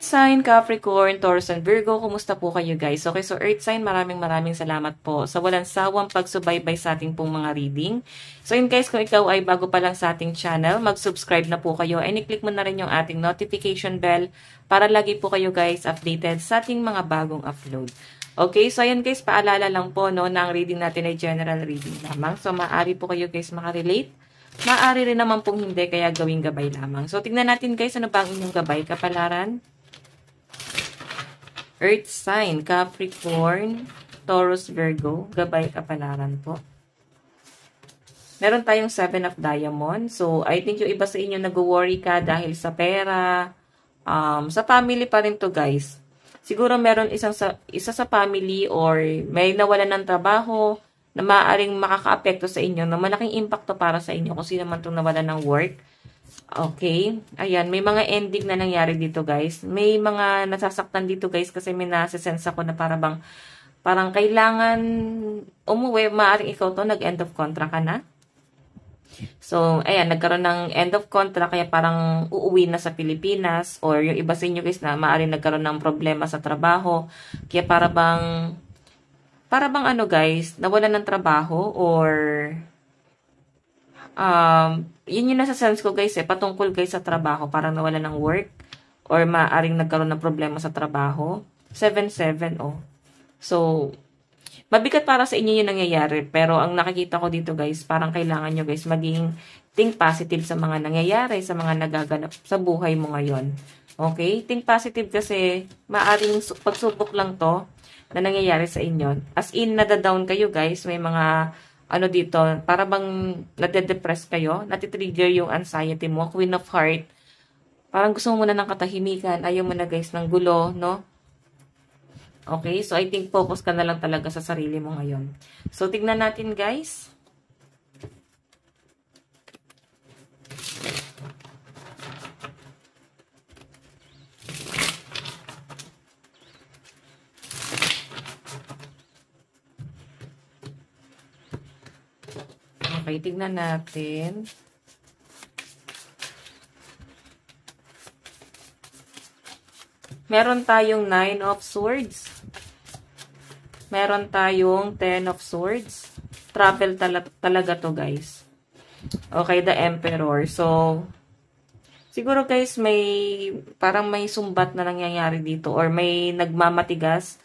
Sign, Capricorn, Taurus, and Virgo, kumusta po kayo guys? Okay, so Earth Sign, maraming salamat po sa walang sawang pagsubaybay sa ating pong mga reading. So yun guys, kung ikaw ay bago pa lang sa ating channel, mag-subscribe na po kayo and i-click mo na rin yung ating notification bell para lagi po kayo guys updated sa ating mga bagong upload. Okay, so ayan guys, paalala lang po no, na ang reading natin ay general reading lamang. So maaari po kayo guys makarelate. Maaari rin naman pong hindi, kaya gawing gabay lamang. So tingnan natin guys, ano ba ang inyong gabay, kapalaran? Earth sign, Capricorn, Taurus, Virgo, gabay kapalaran po. Meron tayong 7 of Diamonds. So, I think yung iba sa inyo nag-worry ka dahil sa pera. Sa family pa rin to guys. Siguro meron isa sa family or may nawalan ng trabaho na maaaring makaka-apekto sa inyo, na malaking impacto para sa inyo kung sino man itong nawalan ng work. Okay. Ayan, may mga ending na nangyari dito guys. May mga nasasaktan dito guys kasi may nasa-sense ako na parang kailangan umuwi. Maaaring ikaw to, nag-end of contract ka na. So, ayan, nagkaroon ng end of contract kaya parang uuwi na sa Pilipinas, or yung iba sa inyo guys na maaaring nagkaroon ng problema sa trabaho. Kaya para bang ano guys, nawalan ng trabaho or yun yung nasa sense ko guys patungkol guys sa trabaho, parang nawala ng work or maaring nagkaroon ng problema sa trabaho. 7-7 oh. So, mabigat para sa inyo yung nangyayari, pero ang nakikita ko dito guys, parang kailangan nyo guys maging think positive sa mga nangyayari, sa mga nagaganap sa buhay mo ngayon. Okay? Think positive kasi maaring pagsubok lang to na nangyayari sa inyo. As in, nadadown kayo guys, may mga ano dito, para bang nade-depress kayo, natitrigger yung anxiety mo, Queen of Heart. Parang gusto mo na ng katahimikan, ayaw mo na guys ng gulo, no? Okay, so I think focus ka na lang talaga sa sarili mo ngayon. So, tignan natin guys. Okay, tignan natin. Meron tayong 9 of Swords. Meron tayong 10 of Swords. Travel talaga to guys. Okay, the Emperor. So, siguro guys parang may sumbat na nangyayari dito or may nagmamatigas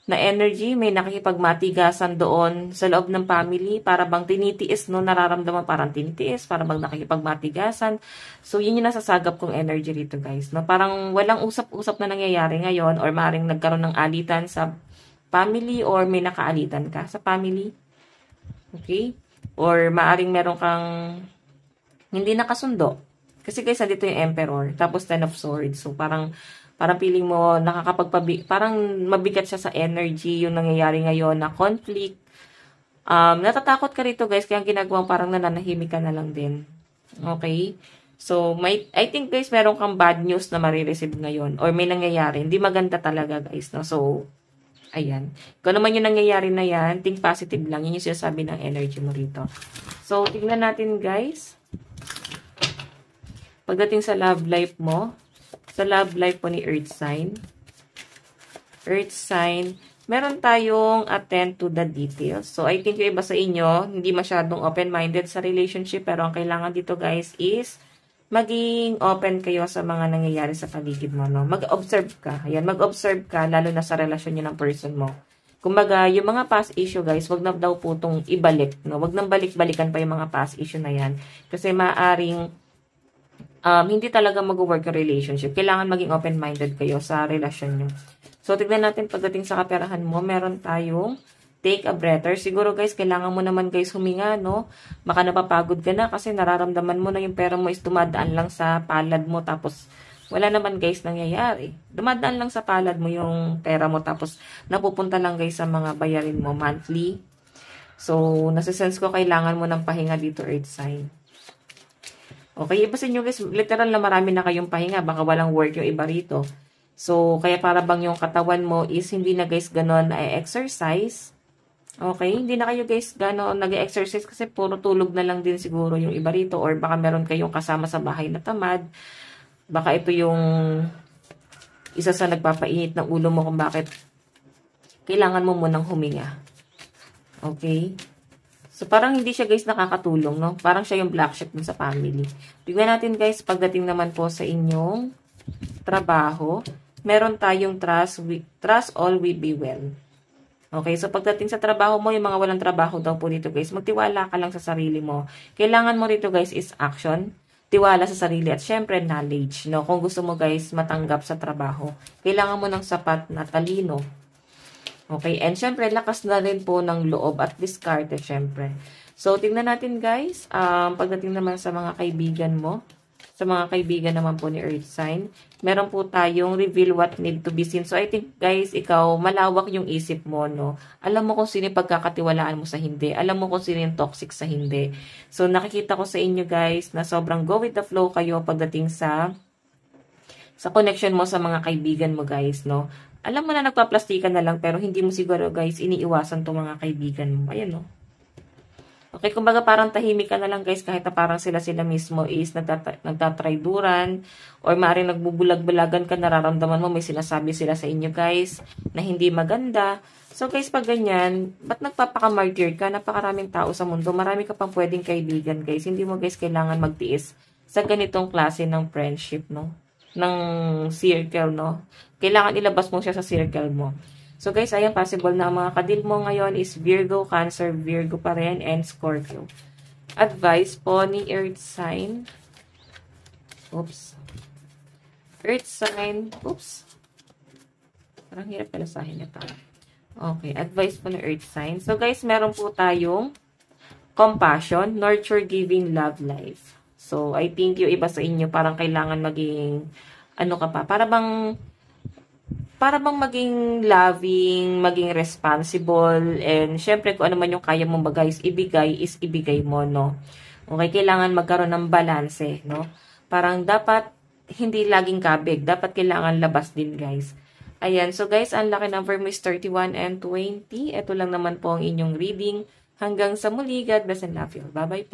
na energy, may nakikipagmatigasan doon sa loob ng family, para bang tinitiis, no, nararamdaman parang tinitiis, para bang nakikipagmatigasan. So, yun yung nasasagap kong energy rito, guys, no? Parang walang usap-usap na nangyayari ngayon, or maaaring nagkaroon ng alitan sa family, or may nakaalitan ka sa family. Okay? Or maaaring meron kang hindi nakasundo. Kasi guys, nandito yung Emperor, tapos 10 of Swords. So, parang feeling mo parang mabigat siya sa energy yung nangyayari ngayon na conflict. Natatakot ka rito guys, kaya ginagawang parang nananahimik ka na lang din. Okay? So, I think guys, meron kang bad news na marireceive ngayon or may nangyayari. Hindi maganda talaga guys, no? So, ayan. Kung naman yung nangyayari na yan, think positive lang. Yun yung sinasabi ng energy mo rito. So, tingnan natin guys. Pagdating sa love life mo, sa love life po ni Earth Sign. Earth Sign, meron tayong attend to the details. So, I think yung iba sa inyo, hindi masyadong open-minded sa relationship, pero ang kailangan dito guys is maging open kayo sa mga nangyayari sa paligid mo, no? Mag-observe ka. Ayan, mag-observe ka, lalo na sa relasyon nyo ng person mo. Kumbaga, yung mga past issue guys, wag na daw po itong ibalik, no? Wag nang balik-balikan pa yung mga past issue na yan. Kasi maaring hindi talaga mag-work yung relationship. Kailangan maging open-minded kayo sa relasyon nyo. So, tignan natin pagdating sa kaperahan mo. Meron tayong take a breather. Siguro guys, kailangan mo naman guys huminga, no? Baka napapagod ka na kasi nararamdaman mo na yung pera mo is dumadaan lang sa palad mo. Tapos, wala naman guys nangyayari. Dumadaan lang sa palad mo yung pera mo. Tapos, napupunta lang guys sa mga bayarin mo monthly. So, nasa-sense ko kailangan mo ng pahinga dito, Earth Sign. Okay, iba sa inyo guys, literal na marami na kayong pahinga, baka walang work yung iba rito. So, kaya para bang yung katawan mo is hindi na guys ganon na-exercise. Okay, hindi na kayo guys ganon nag-exercise kasi puro tulog na lang din siguro yung iba rito, or baka meron kayong kasama sa bahay na tamad. Baka ito yung isa sa nagpapainit ng ulo mo kung bakit kailangan mo munang huminga. Okay? So, parang hindi siya guys nakakatulong, no? Parang siya yung black sheep dun sa family. Tignan natin guys, pagdating naman po sa inyong trabaho, meron tayong trust all will be well. Okay, so pagdating sa trabaho mo, yung mga walang trabaho daw po dito guys, magtiwala ka lang sa sarili mo. Kailangan mo rito guys is action, tiwala sa sarili at syempre knowledge, no? Kung gusto mo guys matanggap sa trabaho, kailangan mo ng sapat na talino. Okay, and syempre, lakas na rin po ng loob at diskarte, syempre. So, tingnan natin guys, pagdating naman sa mga kaibigan mo, sa mga kaibigan naman po ni Earth Sign, meron po tayong reveal what need to be seen. So, I think guys, ikaw, malawak yung isip mo, no? Alam mo kung sino yung pagkakatiwalaan mo sa hindi. Alam mo kung sino yung toxic sa hindi. So, nakikita ko sa inyo guys, na sobrang go with the flow kayo pagdating sa connection mo sa mga kaibigan mo guys, no? Alam mo na nagpa-plastikan na lang pero hindi mo siguro guys iniiwasan tong mga kaibigan mo. Ayan no. Okay, kumbaga parang tahimik ka na lang guys kahit na parang sila mismo is nagtatrayduran or maaaring nagbubulag-bulagan ka, nararamdaman mo may sinasabi sila sa inyo guys na hindi maganda. So guys, pag ganyan, ba't nagpapaka-martyr ka? Napakaraming tao sa mundo. Marami ka pang pwedeng kaibigan guys. Hindi mo guys kailangan magtiis sa ganitong klase ng friendship, no? Ng circle, no? Kailangan ilabas mo siya sa circle mo. So guys, ayan, possible na ang mga kadil mo ngayon is Virgo, Cancer, Virgo pa rin, and Scorpio. Advice po ni Earth Sign. Oops. Earth Sign. Oops. Parang hirap palasahin ito. Okay, advice po ni Earth Sign. So guys, meron po tayong compassion, nurture, giving, love, life. So, I think yung iba sa inyo parang kailangan maging, ano ka pa, para bang maging loving, maging responsible, and syempre kung ano man yung kaya mong bagay is ibigay mo, no? Okay, kailangan magkaroon ng balanse, no? Parang dapat hindi laging kabig, dapat kailangan labas din, guys. Ayan, so guys, ang laki number mo is 31 and 20. Ito lang naman po ang inyong reading. Hanggang sa muli, God bless and love you. Bye-bye po.